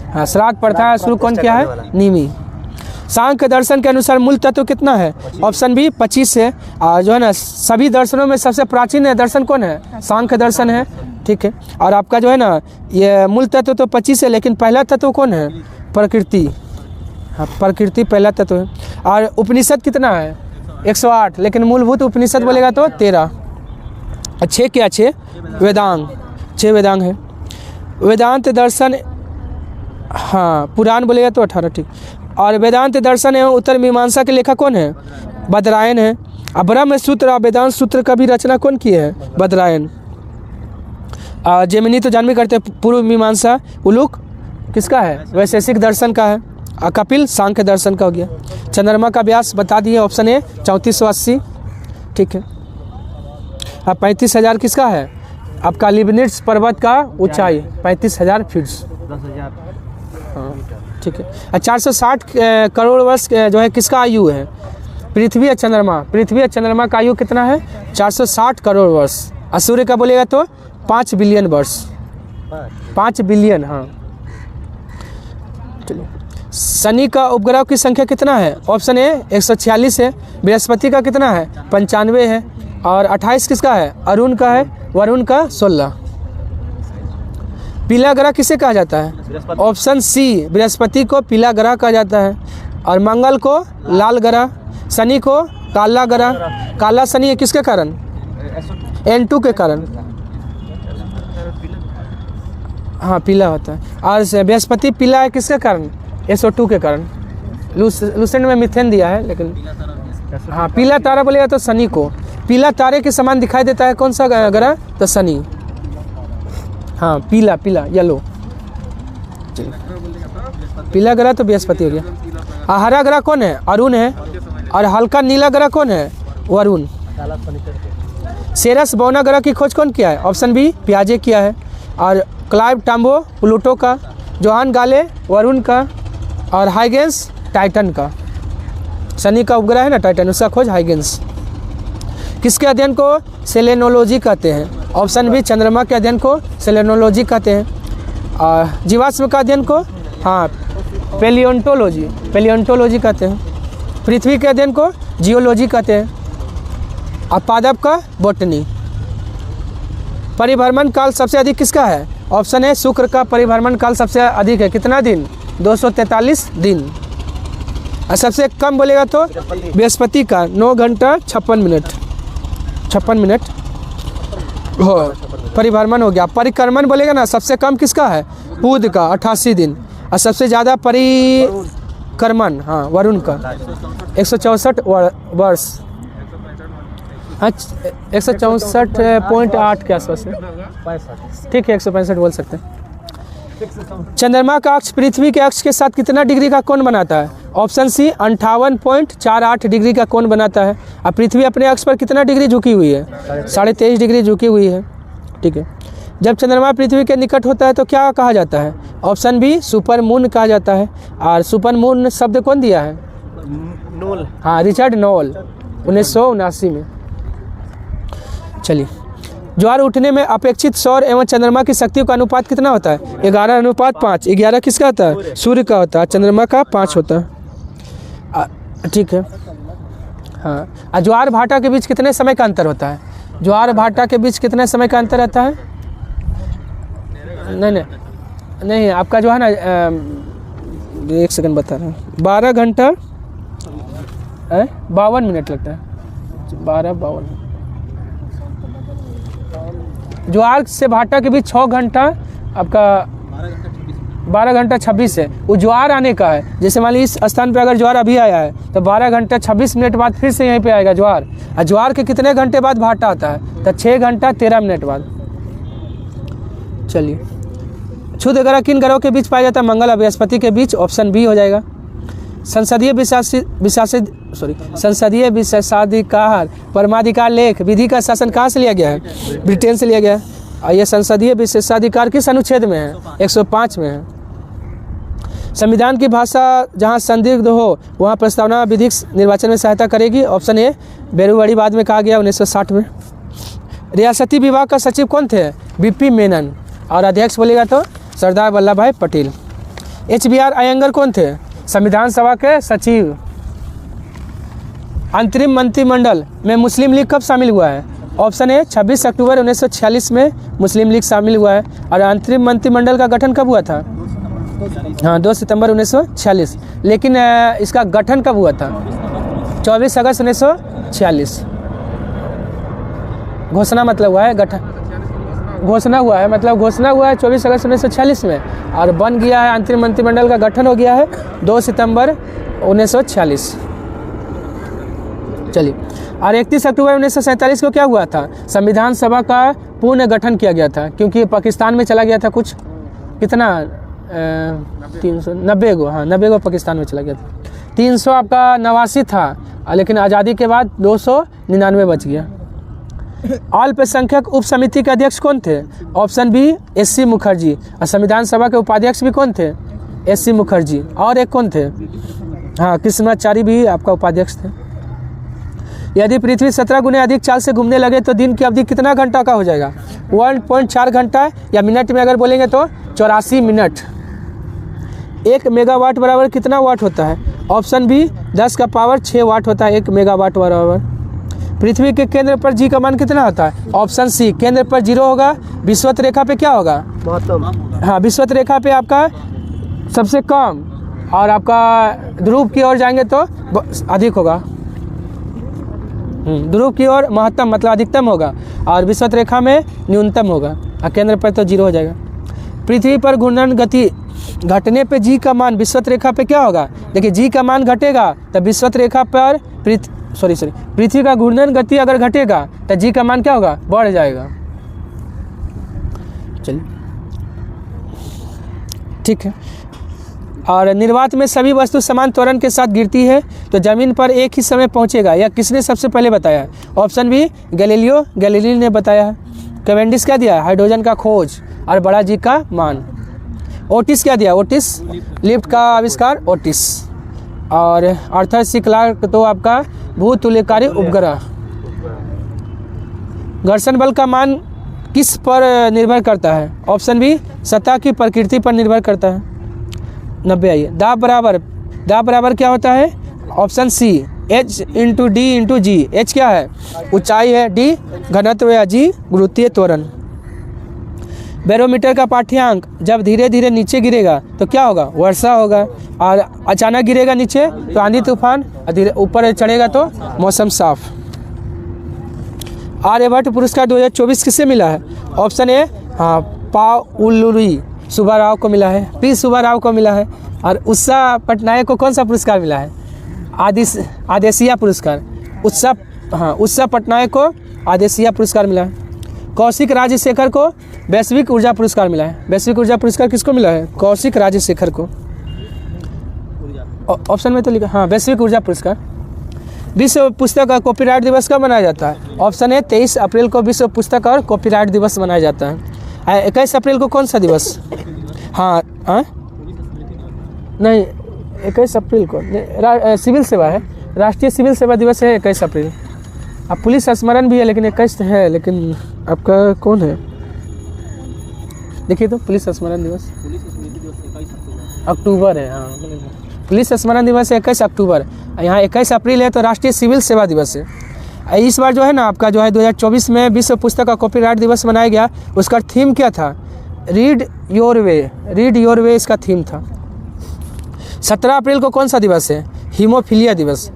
हाँ, श्राद्ध प्रथा शुरू कौन किया है? नीमी। सांख्य दर्शन के अनुसार मूल तत्व कितना है? ऑप्शन बी 25 है। और जो है ना सभी दर्शनों में सबसे प्राचीन दर्शन कौन है? सांख्य दर्शन है। ठीक है, और आपका जो है ना ये मूल तत्व तो 25 है, लेकिन पहला तत्व कौन है? प्रकृति। हाँ, प्रकृति पहला तत्व है। और उपनिषद कितना है? 108, लेकिन मूलभूत उपनिषद बोलेगा तो 13। 6 क्या? 6 वेदांग। 6 वेदांग है। वेदांत दर्शन, हाँ पुराण बोलेगा तो 18। ठीक। और वेदांत दर्शन एवं उत्तर मीमांसा के लेखक कौन है? बदरायन है। और ब्रह्म सूत्र और वेदांत सूत्र का भी रचना कौन की है? बदरायन। जेमिनी तो जानवी करते हैं, पूर्व मीमांसा। उलूक किसका है? वैशेषिक दर्शन का है। और कपिल सांख्य दर्शन का हो गया। चंद्रमा का व्यास बता दिए, ऑप्शन ए 3480। ठीक है, अब 35,000 किसका है? आपका लिबनिट्स पर्वत का ऊंचाई 35,000 फीट। 10,000। हाँ, ठीक है। 460 करोड़ वर्ष जो है किसका आयु है? पृथ्वी और चंद्रमा। पृथ्वी और चंद्रमा का आयु कितना है? 460 करोड़ वर्ष। और सूर्य का बोलेगा तो 5 बिलियन वर्ष। 5 बिलियन। हाँ, चलिए। शनि का उपग्रह की संख्या कितना है? ऑप्शन ए 146 है। बृहस्पति का कितना है? 95 है। और 28 किसका है? अरुण का है। वरुण का 16। पीला ग्रह किसे कहा जाता है? ऑप्शन सी बृहस्पति को पीला ग्रह कहा जाता है, और मंगल को लाल ग्रह, शनि को काला ग्रह। काला शनि है किसके कारण? N2 के कारण। हाँ, पीला होता है। और बृहस्पति पीला है किसके कारण? SO2 के कारण। लूसेंट में मिथेन दिया है, लेकिन हाँ पीला तारा बोलेगा तो शनि को। पीला तारे के समान दिखाई देता है कौन सा ग्रह? तो शनि। हाँ, पीला येलो। पीला ग्रह तो बृहस्पति हो गया। हरा ग्रह कौन है? अरुण है। और हल्का नीला ग्रह कौन है? वरुण। सेरस बौना ग्रह की खोज कौन किया है? ऑप्शन बी पियाजे किया है। और क्लाइव टाम्बो प्लूटो का, जोहान गाले वरुण का, और हाइगेंस टाइटन का। शनि का उपग्रह है ना टाइटन, उसका खोज हाइगेंस। किसके अध्ययन को सेलेनोलॉजी कहते हैं? ऑप्शन बी चंद्रमा के अध्ययन को सेलेनोलॉजी कहते हैं। और जीवाश्म का अध्ययन को हाँ पेलियोंटोलॉजी कहते हैं। पृथ्वी के अध्ययन को जियोलॉजी कहते हैं। और पादप का बॉटनी। परिभ्रमण काल सबसे अधिक किसका है? ऑप्शन है शुक्र का परिभ्रमण काल सबसे अधिक है। कितना दिन? 243 दिन। और सबसे कम बोलेगा तो बृहस्पति का 9 घंटा 56 मिनट हो परिभ्रमण हो गया। परिक्रमण बोलेगा ना, सबसे कम किसका है? बुध का 88 दिन। और सबसे ज़्यादा परिक्रमण हाँ वरुण का 164 वर्ष। हाँ 164.8 के आसपास है। ठीक है 165 बोल सकते हैं। चंद्रमा का अक्ष पृथ्वी के अक्ष के साथ कितना डिग्री का कोण बनाता है? ऑप्शन सी 58.48 डिग्री का कोण बनाता है। और पृथ्वी अपने अक्ष पर कितना डिग्री झुकी हुई है? 23.5 डिग्री झुकी हुई है। ठीक है। जब चंद्रमा पृथ्वी के निकट होता है तो क्या कहा जाता है? ऑप्शन बी सुपर मून कहा जाता है। और सुपर मून शब्द कौन दिया है? नोल। हाँ रिचर्ड नोल 1979 में। चलिए, ज्वार उठने में अपेक्षित सौर एवं चंद्रमा की शक्तियों का अनुपात कितना होता है? 11:5। 11 किसका होता है? सूर्य का होता है। चंद्रमा का 5 होता है। ठीक है। हाँ, और ज्वार भाटा के बीच कितने समय का अंतर होता है? ज्वार भाटा के बीच कितने समय का अंतर रहता है? नहीं आपका जो है ना 1 सेकंड बता रहा हूँ। 12 घंटा 52 मिनट लगता है। 12-52। ज्वार से भाटा के बीच 6 घंटा आपका 12 घंटा 26 है। वो ज्वार आने का है। जैसे मान लीजिए इस स्थान पे अगर ज्वार अभी आया है तो 12 घंटा 26 मिनट बाद फिर से यहीं पे आएगा ज्वार। और ज्वार के कितने घंटे बाद भाटा आता है? तो 6 घंटा 13 मिनट बाद। चलिए, क्षुद्र ग्रह किन ग्रहों के बीच पाया जाता है? मंगल और बृहस्पति के बीच। ऑप्शन बी हो जाएगा। संसदीय विशेषाधिकार परमाधिकार लेख विधि का शासन कहाँ से लिया गया है? ब्रिटेन से लिया गया है। और यह संसदीय विशेषाधिकार किस अनुच्छेद में है? 105 में है। संविधान की भाषा जहाँ संदिग्ध हो वहाँ प्रस्तावना विधिक निर्वाचन में सहायता करेगी। ऑप्शन ए बेरुवाड़ीवाद में कहा गया 1960 में। रियासती विभाग का सचिव कौन थे? बीपी मेनन। और अध्यक्ष बोलेगा तो सरदार वल्लभ भाई पटेल। HBR अयंगर कौन थे? संविधान सभा के सचिव। अंतरिम मंत्रिमंडल में मुस्लिम लीग कब शामिल हुआ है? ऑप्शन ए 26 अक्टूबर 1946 में मुस्लिम लीग शामिल हुआ है। और अंतरिम मंत्रिमंडल का गठन कब हुआ था? हाँ 2 सितंबर 1946। लेकिन इसका गठन कब हुआ था? 24 अगस्त 1946। घोषणा मतलब हुआ है गठन। घोषणा हुआ है मतलब घोषणा हुआ है 24 अगस्त 1946 में। और बन गया है अंतरिम मंत्रिमंडल का गठन हो गया है 2 सितंबर 1946। चलिए, और 31 अक्टूबर 1947 को क्या हुआ था? संविधान सभा का पूर्ण गठन किया गया था। क्योंकि पाकिस्तान में चला गया था कुछ कितना 390 को। हाँ 90 को पाकिस्तान में चला गया था। 300 आपका 89 था। लेकिन आज़ादी के बाद 299 बच गया। अल्पसंख्यक उप समिति के अध्यक्ष कौन थे? Option B SC Mukherjee. और संविधान सभा के उपाध्यक्ष भी कौन थे? SC मुखर्जी। और एक कौन थे? हाँ कृष्णाचारी भी आपका उपाध्यक्ष थे। यदि पृथ्वी 17 गुने अधिक चाल से घूमने लगे तो दिन की अवधि कितना घंटा का हो जाएगा? 1.4 घंटा। या मिनट में अगर बोलेंगे तो 84 मिनट। 1 मेगावाट बराबर कितना वाट होता है? ऑप्शन बी 10 का पावर 6 वाट होता है 1 मेगावाट बराबर। पृथ्वी के केंद्र पर जी का मान कितना होता है? ऑप्शन सी केंद्र पर 0 होगा। विषुवत रेखा पे क्या होगा? हाँ विषुवत रेखा पे आपका सबसे कम। और आपका ध्रुव की ओर जाएंगे तो अधिक होगा। ध्रुव की ओर महत्तम मतलब अधिकतम होगा। और विषुवत रेखा में न्यूनतम होगा। और केंद्र पर तो 0 हो जाएगा। पृथ्वी पर घूर्णन गति घटने पे जी का मान विषुवत रेखा पे क्या होगा? देखिए जी का मान घटेगा तो विषुवत रेखा पर पृथ्वी का घूर्णन गति अगर घटेगा तो जी का मान क्या होगा? बढ़ जाएगा। चलिए ठीक है। और निर्वात में सभी वस्तु समान त्वरण के साथ गिरती है तो जमीन पर एक ही समय पहुंचेगा, यह किसने सबसे पहले बताया है? ऑप्शन बी गैलीलियो ने बताया है। कैवेंडिश क्या दिया? हाइड्रोजन का खोज और बड़ा जी का मान। ओटिस क्या दिया? ओटिस लिफ्ट का आविष्कार ओटिस। और आर्थर सी क्लार्क तो आपका भूतुल्यकारी उपग्रह। घर्षण बल का मान किस पर निर्भर करता है? ऑप्शन बी सतह की प्रकृति पर निर्भर करता है। 90 आइए। दाब बराबर क्या होता है? Option C H into D into G. H क्या है? ऊंचाई है, D घनत्व या G गुरुत्वीय त्वरण। बैरोमीटर का पाठ्यांक जब धीरे धीरे नीचे गिरेगा तो क्या होगा? वर्षा होगा। और अचानक गिरेगा नीचे तो आंधी तूफान, और धीरे ऊपर चढ़ेगा तो मौसम साफ। आर्यभट्ट पुरस्कार 2024 किससे मिला है? ऑप्शन ए पाउलुरी सुब्बाराव को मिला है, पी सुब्बाराव को मिला है। और उषा पटनायक को कौन सा पुरस्कार मिला है? आदेशिया पुरस्कार। उषा पटनायक को आदेशिया पुरस्कार मिला है। कौशिक राजशेखर को वैश्विक ऊर्जा पुरस्कार मिला है। वैश्विक ऊर्जा पुरस्कार किसको मिला है? कौशिक राजशेखर को। ऑप्शन में तो लिखा वैश्विक ऊर्जा पुरस्कार। विश्व पुस्तक और कॉपीराइट दिवस कब मनाया जाता है? ऑप्शन है 23 अप्रैल को विश्व पुस्तक और कॉपीराइट दिवस मनाया जाता है। 21 अप्रैल को कौन सा दिवस? नहीं 21 अप्रैल को सिविल सेवा है, राष्ट्रीय सिविल सेवा दिवस है 21 अप्रैल। अब पुलिस स्मरण भी है लेकिन 21 है, लेकिन आपका कौन है? देखिए तो पुलिस स्मरण दिवस अक्टूबर है। हाँ पुलिस स्मरण दिवस है 21 अक्टूबर। यहाँ 21 अप्रैल है तो राष्ट्रीय सिविल सेवा दिवस है। इस बार जो है ना आपका जो है 2024 में विश्व पुस्तक और कॉपीराइट दिवस मनाया गया। उसका थीम क्या था? रीड योर वे इसका थीम था। 17 अप्रैल को कौन सा दिवस है? हीमोफीलिया दिवस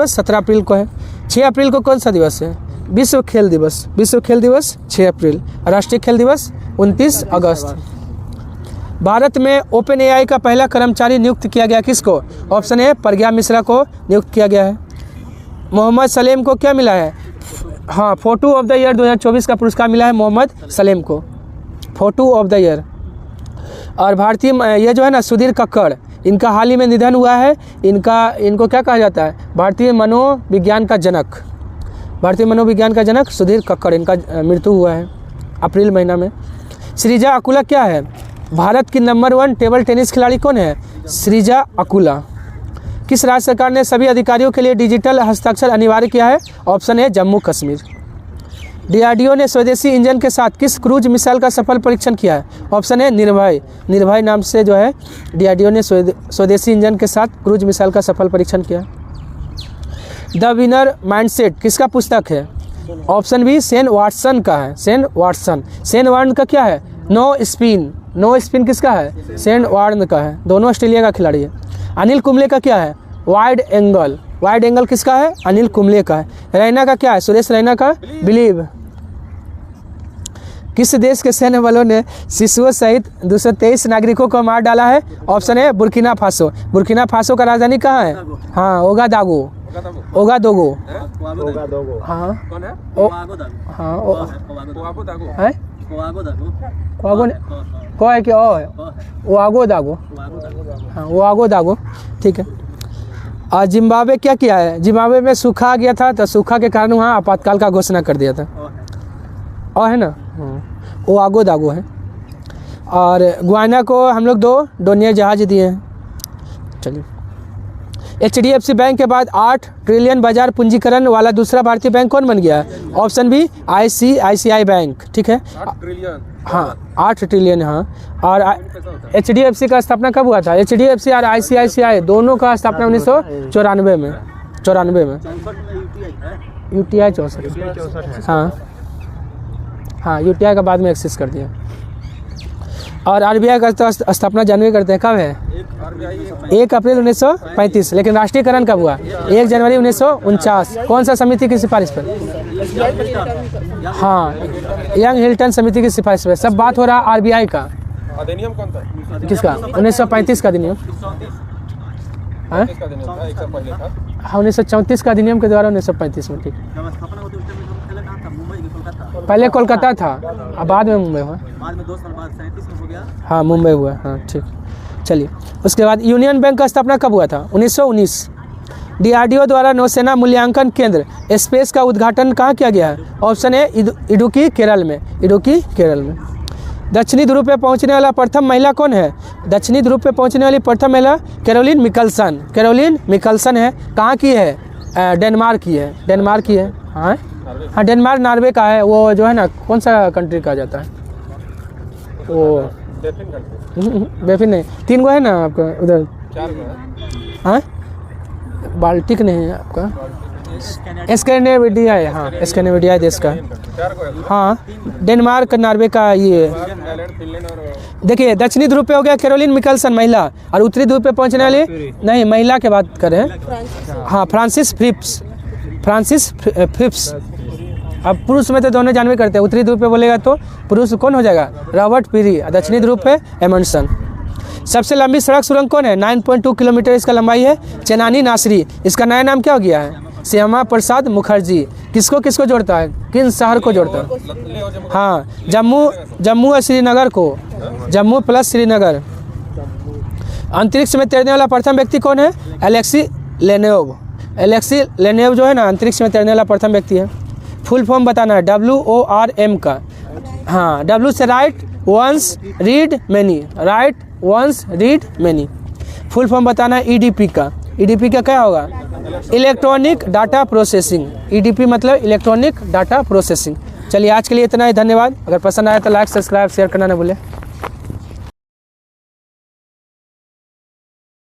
17 अप्रैल को है। 6 अप्रैल को कौन सा दिवस है? विश्व खेल दिवस 6 अप्रैल। राष्ट्रीय खेल दिवस 29 अगस्त। भारत में ओपन एआई का पहला कर्मचारी नियुक्त किया गया किसको? ऑप्शन ए प्रज्ञा मिश्रा को नियुक्त किया गया है। मोहम्मद सलेम को क्या मिला है? फोटो ऑफ द ईयर 2024 का पुरस्कार मिला है मोहम्मद सलेम को, फोटो ऑफ द ईयर। और भारतीय ये जो है ना सुधीर कक्कड़, इनका हाल ही में निधन हुआ है। इनको क्या कहा जाता है? भारतीय मनोविज्ञान का जनक सुधीर कक्कड़, इनका मृत्यु हुआ है अप्रैल महीना में। श्रीजा अकुला क्या है? भारत की नंबर 1 टेबल टेनिस खिलाड़ी कौन है? श्रीजा अकुला। किस राज्य सरकार ने सभी अधिकारियों के लिए डिजिटल हस्ताक्षर अनिवार्य किया है? ऑप्शन है जम्मू कश्मीर। डीआरडीओ ने स्वदेशी इंजन के साथ किस क्रूज मिसाइल का सफल परीक्षण किया है? ऑप्शन है निर्भय नाम से जो है डीआरडीओ ने स्वदेशी इंजन के साथ क्रूज मिसाइल का सफल परीक्षण किया। द विनर माइंडसेट किसका पुस्तक है? ऑप्शन बी सेन वाटसन का है। सेन वार्न का क्या है? नो स्पिन किसका है? सेन वार्न का है। दोनों ऑस्ट्रेलिया का खिलाड़ी है। अनिल कुंबले का क्या है? वाइड एंगल किसका है? अनिल कुंबले का है। रैना का क्या है? सुरेश रैना का बिलीव। किस देश के सैन्य बलों ने शिशुओं सहित 223 नागरिकों को मार डाला है? ऑप्शन है बुर्किना फासो का राजधानी कहाँ है? ओगादोगो। ओआगोदागो ठीक है। और जिम्बाब्वे क्या किया है? जिम्बाब्वे में सूखा आ गया था तो सूखा के कारण वहाँ आपातकाल का घोषणा कर दिया था। और है ना ओआगोदागो है। और गुयाना को हम लोग 2 डोनियर जहाज दिए हैं। चलिए HDFC बैंक के बाद 8 ट्रिलियन बाजार पूंजीकरण वाला दूसरा भारतीय बैंक कौन बन गया है? Option B ICICI bank. ठीक है 8 ट्रिलियन। और HDFC का स्थापना कब हुआ था? HDFC और ICICI दोनों का स्थापना 1994 में। UTI 64। हाँ UTI का बाद में एक्सेस कर दिया। और RBI का स्थापना जानवी करते हैं कब है? 1 अप्रैल 1935। लेकिन राष्ट्रीयकरण कब हुआ? 1 जनवरी 1949। कौन सा समिति की सिफारिश पर? यंग हिल्टन समिति की सिफारिश पर। सब बात हो रहा RBI का। अधिनियम कौन था? किसका? 1935 का अधिनियम। 1934 का अधिनियम के द्वारा 1935 में। ठीक पहले कोलकाता था, अब बाद में मुंबई हुआ। बाद में 2 साल बाद 37 में हो गया। मुंबई हुआ। ठीक चलिए, उसके बाद यूनियन बैंक का स्थापना कब हुआ था? 1919। DRDO द्वारा नौसेना मूल्यांकन केंद्र स्पेस का उद्घाटन कहाँ किया गया है? ऑप्शन ए इडुक्की केरल में, इडुक्की केरल में। दक्षिणी ध्रुव पे पहुंचने वाला प्रथम महिला कौन है? दक्षिणी ध्रुव पे पहुंचने वाली प्रथम महिला कैरोलिन मिकल्सन, कैरोलिन मिकल्सन है। कहाँ की है? डेनमार्क की है, डेनमार्क की है। हाँ हाँ, डेनमार्क नॉर्वे का है, वो जो है ना कौन सा कंट्री का जाता है वो? बेफिन नहीं, 3 गो है ना आपका उधर? 4 है। हाँ, बाल्टिक नहीं है आपका, स्कैंडिनेविया है। हाँ, स्कैंडिनेविया देश का। 4 को है। हाँ, डेनमार्क नॉर्वे का ये। थाईलैंड, फिनलैंड और देखिए, दक्षिणी ध्रुव पे हो गया कैरोलिन मिकल्सन महिला, और उत्तरी ध्रुव पे पहुंचने वाली नहीं, महिला के बात करें। हाँ, फ्रांसिस फिप्स, फ्रांसिस फिप्स। अब पुरुष में तो दोनों जानवे करते हैं, उत्तरी ध्रुव पे बोलेगा तो पुरुष कौन हो जाएगा? रॉबर्ट पीरी। दक्षिणी ध्रुव पे एमंडसन। सबसे लंबी सड़क सुरंग कौन है? 9.2 किलोमीटर इसका लंबाई है, चेनानी नासरी। इसका नया नाम क्या हो गया है? श्यामा प्रसाद मुखर्जी। किसको किसको जोड़ता है? किन शहर को जोड़ता है? हाँ, जम्मू और श्रीनगर को, जम्मू प्लस श्रीनगर। अंतरिक्ष में तैरने वाला प्रथम व्यक्ति कौन है? एलेक्सी लेनोव। एलेक्सी लेनोव जो है ना अंतरिक्ष में तैरने वाला प्रथम व्यक्ति है। फुल फॉर्म बताना है WORM का। हाँ, W से write once read many, write once read many. Full form बताना है EDP का। EDP का क्या होगा? Electronic data processing. EDP मतलब इलेक्ट्रॉनिक डाटा प्रोसेसिंग। चलिए, आज के लिए इतना ही, धन्यवाद। अगर पसंद आया तो लाइक, सब्सक्राइब, शेयर करना ना भूलें।